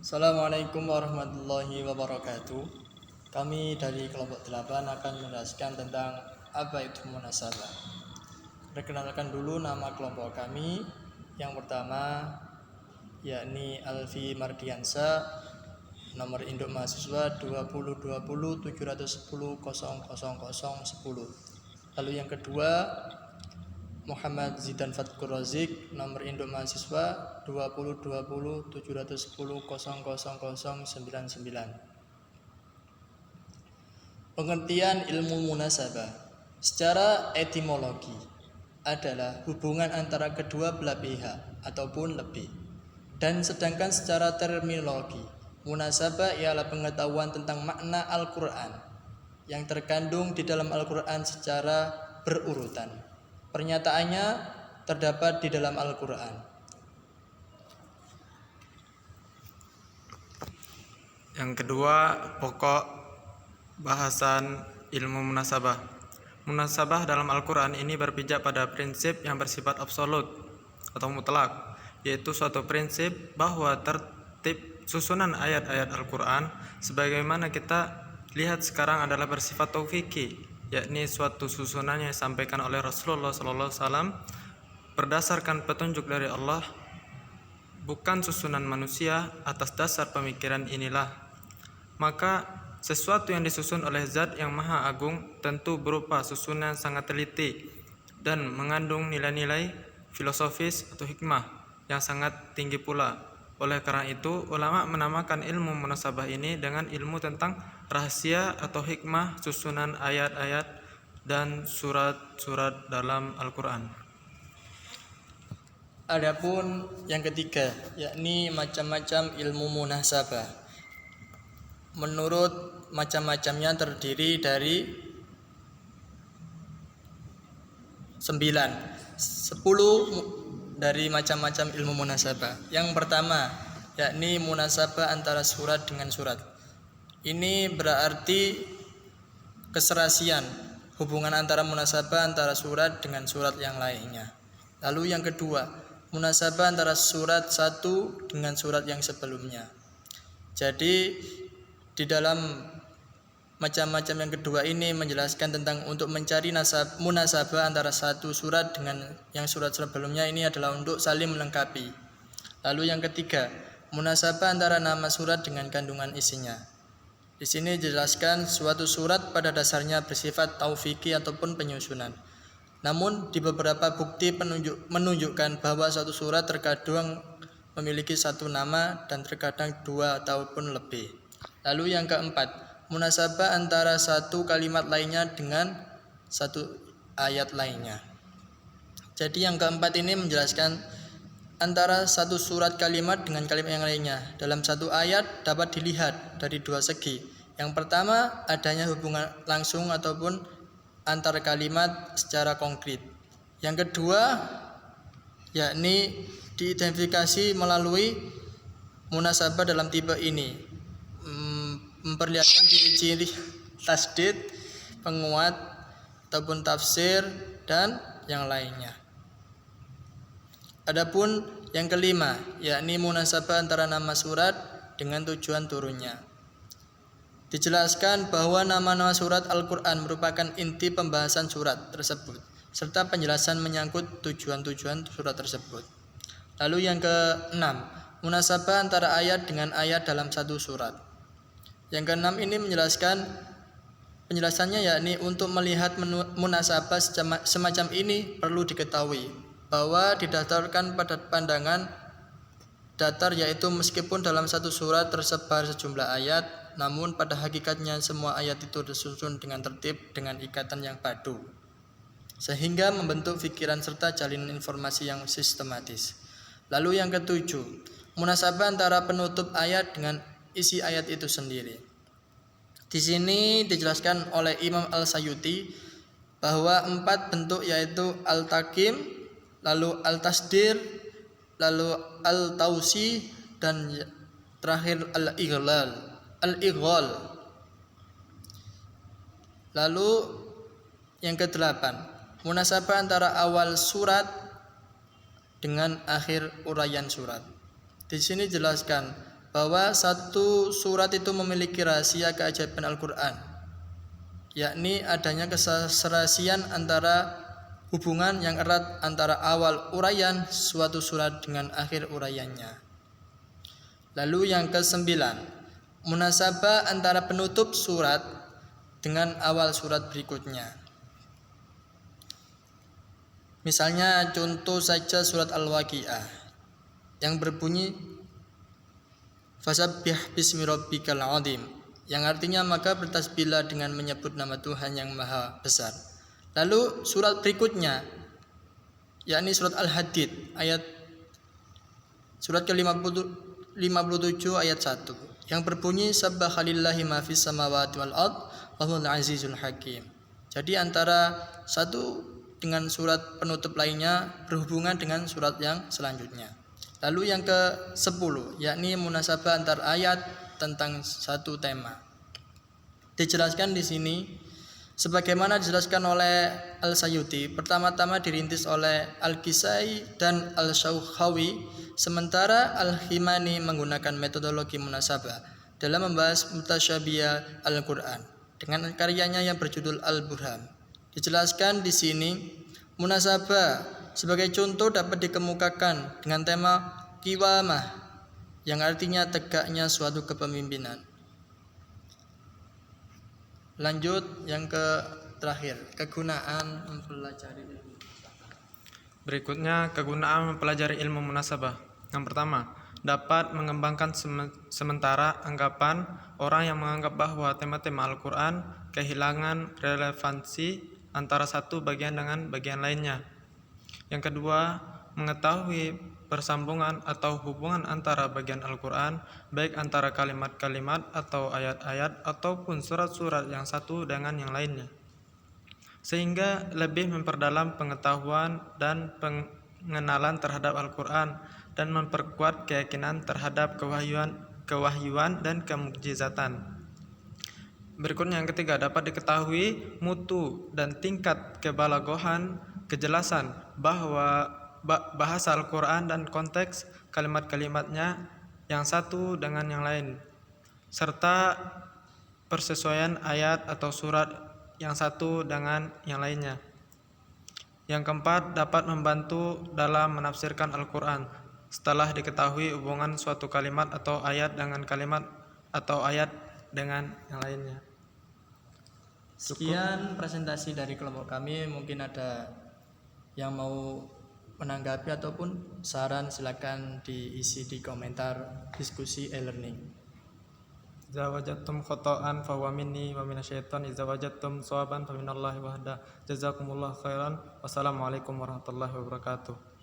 Assalamualaikum warahmatullahi wabarakatuh. Kami dari kelompok 8 akan menjelaskan tentang apa itu munasabah. Perkenalkan dulu nama kelompok kami. Yang pertama yakni Alfi Mardiansa, nomor induk mahasiswa 202071000010. Lalu yang kedua Muhammad Zidan Fatkur Razik, nomor induk mahasiswa 202071000099. Pengertian ilmu munasabah secara etimologi adalah hubungan antara kedua belah pihak ataupun lebih. Dan sedangkan secara terminologi, munasabah ialah pengetahuan tentang makna Al-Quran yang terkandung di dalam Al-Quran secara berurutan. Pernyataannya terdapat di dalam Al-Quran. Yang kedua, pokok bahasan ilmu munasabah. Munasabah dalam Al-Quran ini berpijak pada prinsip yang bersifat absolut atau mutlak, yaitu suatu prinsip bahwa tertib susunan ayat-ayat Al-Quran sebagaimana kita lihat sekarang adalah bersifat taufiki, yakni suatu susunan yang disampaikan oleh Rasulullah SAW berdasarkan petunjuk dari Allah, bukan susunan manusia atas dasar pemikiran inilah. Maka sesuatu yang disusun oleh Zat yang Maha Agung tentu berupa susunan sangat teliti dan mengandung nilai-nilai filosofis atau hikmah yang sangat tinggi pula. Oleh karena itu, ulama menamakan ilmu munasabah ini dengan ilmu tentang rahasia atau hikmah susunan ayat-ayat dan surat-surat dalam Al-Quran. Adapun yang ketiga, yakni macam-macam ilmu munasabah. Menurut macam-macamnya terdiri dari 10 dari macam-macam ilmu munasabah. Yang pertama, yakni munasabah antara surat dengan surat. Ini berarti keserasian, hubungan antara munasabah antara surat dengan surat yang lainnya. Lalu yang kedua, munasabah antara surat satu dengan surat yang sebelumnya. Jadi di dalam macam-macam yang kedua ini menjelaskan tentang untuk mencari munasabah antara satu surat dengan yang surat sebelumnya, ini adalah untuk saling melengkapi. Lalu yang ketiga, munasabah antara nama surat dengan kandungan isinya. Di sini dijelaskan suatu surat pada dasarnya bersifat taufiki ataupun penyusunan. Namun di beberapa bukti menunjukkan bahwa suatu surat terkadang memiliki satu nama dan terkadang dua ataupun lebih. Lalu yang keempat, munasabah antara satu kalimat lainnya dengan satu ayat lainnya. Jadi yang keempat ini menjelaskan antara satu surat kalimat dengan kalimat yang lainnya dalam satu ayat dapat dilihat dari dua segi. Yang pertama, adanya hubungan langsung ataupun antar kalimat secara konkret. Yang kedua, yakni diidentifikasi melalui munasabah dalam tipe ini, memperlihatkan ciri-ciri tasdid, penguat ataupun tafsir dan yang lainnya. Adapun yang kelima, yakni munasabah antara nama surat dengan tujuan turunnya. Dijelaskan bahwa nama-nama surat Al-Quran merupakan inti pembahasan surat tersebut serta penjelasan menyangkut tujuan-tujuan surat tersebut. Lalu yang keenam, munasabah antara ayat dengan ayat dalam satu surat. Yang keenam ini penjelasannya yakni untuk melihat munasabah semacam ini perlu diketahui bahwa didasarkan pada pandangan datar, yaitu meskipun dalam satu surat tersebar sejumlah ayat, namun pada hakikatnya semua ayat itu disusun dengan tertib dengan ikatan yang padu sehingga membentuk pikiran serta jalinan informasi yang sistematis. Lalu yang ketujuh, munasabah antara penutup ayat dengan isi ayat itu sendiri. Di sini dijelaskan oleh Imam Al-Sayuti bahwa 4 bentuk, yaitu al-takim, lalu al-tasdir, lalu al-tausi, dan terakhir al-ighal. Lalu yang kedelapan, munasabah antara awal surat dengan akhir uraian surat. Di sini jelaskan bahwa satu surat itu memiliki rahasia keajaiban Al-Quran, yakni adanya keserasian antara hubungan yang erat antara awal uraian suatu surat dengan akhir uraiannya. Lalu yang kesembilan, munasabah antara penutup surat dengan awal surat berikutnya. Misalnya contoh saja surat Al-Waqiah yang berbunyi Fasabbih bismi rabbikal azim, yang artinya maka bertasbihlah dengan menyebut nama Tuhan yang maha besar. Lalu surat berikutnya yakni surat Al-Hadid ayat surat ke-57 ayat 1 yang berbunyi Sabbahalillahi ma fis samawati wal ard wa huwal azizul hakim. Jadi antara satu dengan surat penutup lainnya berhubungan dengan surat yang selanjutnya. Lalu yang ke-10 yakni munasabah antar ayat tentang satu tema. Dijelaskan di sini sebagaimana dijelaskan oleh Al-Sayyuti, pertama-tama dirintis oleh Al-Kisai dan Al-Syawkhawi, sementara Al-Himani menggunakan metodologi munasabah dalam membahas mutasyabihah Al-Qur'an dengan karyanya yang berjudul Al-Burhan. Dijelaskan di sini munasabah sebagai contoh dapat dikemukakan dengan tema Qiwamah yang artinya tegaknya suatu kepemimpinan. Lanjut yang terakhir, kegunaan mempelajari ilmu. Berikutnya, kegunaan mempelajari ilmu munasabah. Yang pertama, dapat mengembangkan sementara anggapan orang yang menganggap bahwa tema-tema Al-Quran kehilangan relevansi antara satu bagian dengan bagian lainnya. Yang kedua, mengetahui persambungan atau hubungan antara bagian Al-Quran, baik antara kalimat-kalimat atau ayat-ayat ataupun surat-surat yang satu dengan yang lainnya, sehingga lebih memperdalam pengetahuan dan pengenalan terhadap Al-Quran dan memperkuat keyakinan terhadap kewahyuan dan kemukjizatan. Berikutnya yang ketiga, dapat diketahui mutu dan tingkat kebalagohan kejelasan bahwa bahasa Al-Quran dan konteks kalimat-kalimatnya yang satu dengan yang lain, serta persesuaian ayat atau surat yang satu dengan yang lainnya. Yang keempat, dapat membantu dalam menafsirkan Al-Quran setelah diketahui hubungan suatu kalimat atau ayat dengan kalimat atau ayat dengan yang lainnya. Sekian presentasi dari kelompok kami. Mungkin ada yang mau menanggapi ataupun saran, silakan diisi di komentar diskusi e-learning. Idza wajadtum khata'an fa huwa minni wa minasyaiton, idza wajadtum shawaban fa minallahi wahda. Jazakumullahu khairan. Wassalamualaikum warahmatullahi wabarakatuh.